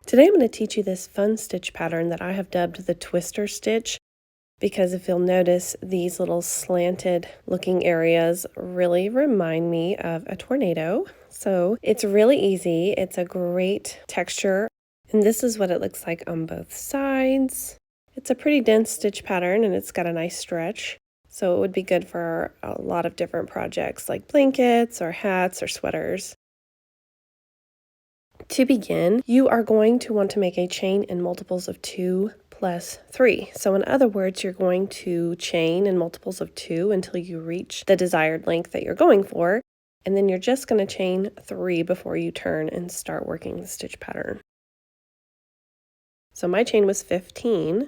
Today I'm going to teach you this fun stitch pattern that I have dubbed the twister stitch, because if you'll notice, these little slanted looking areas really remind me of a tornado. So it's really easy. It's a great texture, and this is what it looks like on both sides. It's a pretty dense stitch pattern and it's got a nice stretch. So it would be good for a lot of different projects like blankets or hats or sweaters. To begin, you are going to want to make a chain in multiples of 2 plus 3. So in other words, you're going to chain in multiples of 2 until you reach the desired length that you're going for, and then you're just going to chain 3 before you turn and start working the stitch pattern. So my chain was 15.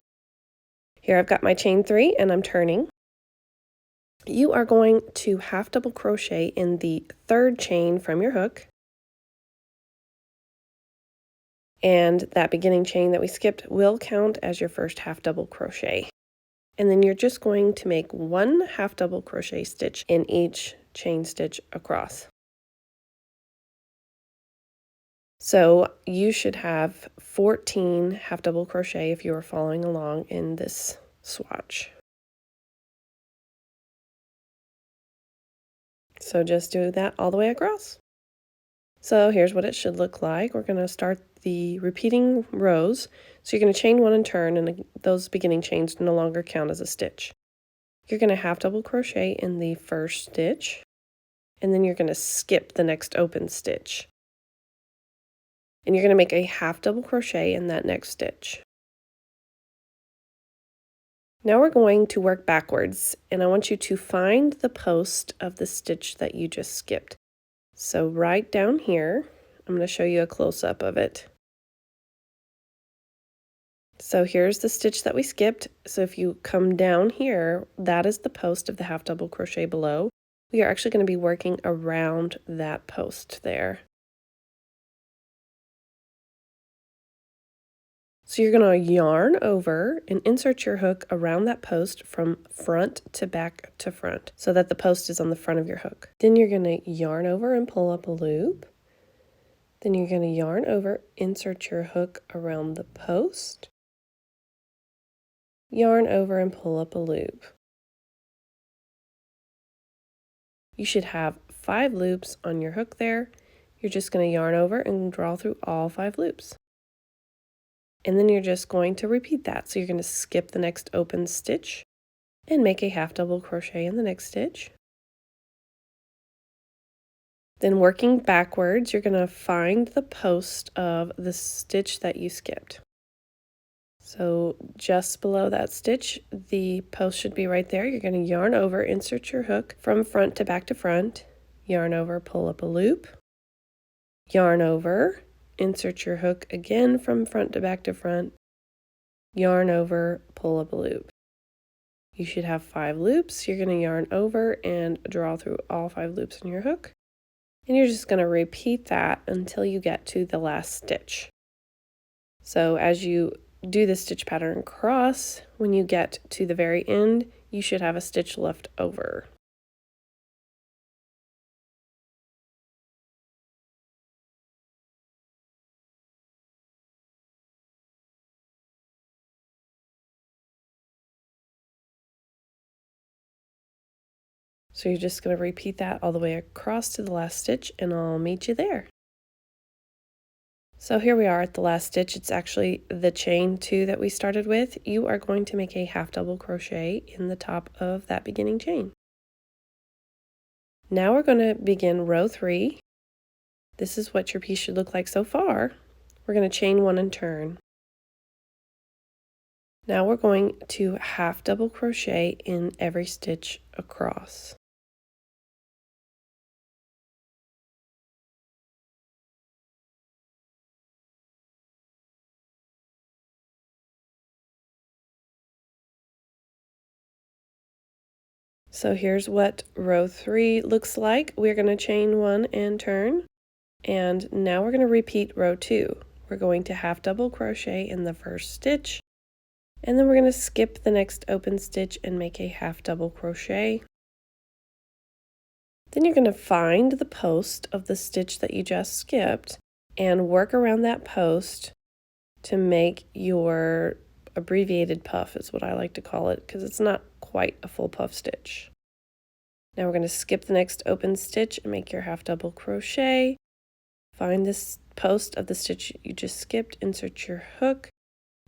Here I've got my chain 3 and I'm turning. You are going to half double crochet in the third chain from your hook. And that beginning chain that we skipped will count as your first half double crochet. And then you're just going to make 1 half double crochet stitch in each chain stitch across. So you should have 14 half double crochet if you are following along in this swatch. So just do that all the way across. So here's what it should look like. We're going to start the repeating rows. So you're going to chain 1 and turn, and those beginning chains no longer count as a stitch. You're going to half double crochet in the first stitch, and then you're going to skip the next open stitch. And you're going to make a half double crochet in that next stitch. Now we're going to work backwards, and I want you to find the post of the stitch that you just skipped. So right down here, I'm going to show you a close-up of it. So here's the stitch that we skipped. So if you come down here, that is the post of the half double crochet below. We are actually going to be working around that post there. So you're going to yarn over and insert your hook around that post from front to back to front so that the post is on the front of your hook. Then you're going to yarn over and pull up a loop. Then you're going to yarn over, insert your hook around the post, yarn over and pull up a loop. You should have 5 loops on your hook there. You're just going to yarn over and draw through all 5 loops. And then you're just going to repeat that. So you're going to skip the next open stitch and make a half double crochet in the next stitch. Then working backwards, you're going to find the post of the stitch that you skipped. So just below that stitch, the post should be right there. You're going to yarn over, insert your hook from front to back to front, yarn over, pull up a loop, yarn over, insert your hook again from front to back to front, yarn over, pull up a loop. You should have 5 loops. You're going to yarn over and draw through all 5 loops in your hook. And you're just going to repeat that until you get to the last stitch. So as you do the stitch pattern across, when you get to the very end, you should have a stitch left over. So you're just going to repeat that all the way across to the last stitch, and I'll meet you there. So here we are at the last stitch. It's actually the chain 2 that we started with. You are going to make a half double crochet in the top of that beginning chain. Now we're going to begin row 3. This is what your piece should look like so far. We're going to chain 1 and turn. Now we're going to half double crochet in every stitch across. So here's what row 3 looks like. We're going to chain 1 and turn. And now we're going to repeat row 2. We're going to half double crochet in the first stitch. And then we're going to skip the next open stitch and make a half double crochet. Then you're going to find the post of the stitch that you just skipped and work around that post to make your abbreviated puff, is what I like to call it, because it's not quite a full puff stitch. Now we're going to skip the next open stitch and make your half double crochet. Find this post of the stitch you just skipped, insert your hook,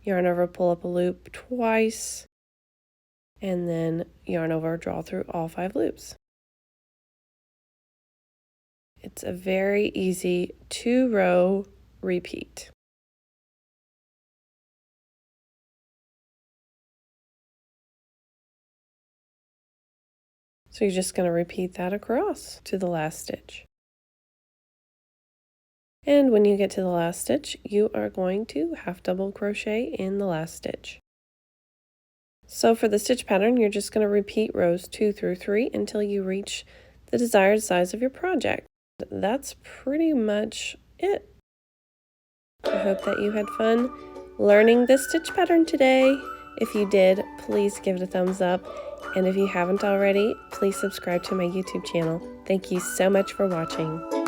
yarn over, pull up a loop twice, and then yarn over, draw through all 5 loops. It's a very easy 2-row repeat. So you're just going to repeat that across to the last stitch. And when you get to the last stitch, you are going to half double crochet in the last stitch. So for the stitch pattern, you're just going to repeat rows 2 through 3 until you reach the desired size of your project. That's pretty much it. I hope that you had fun learning this stitch pattern today. If you did, please give it a thumbs up. And if you haven't already, please subscribe to my YouTube channel. Thank you so much for watching.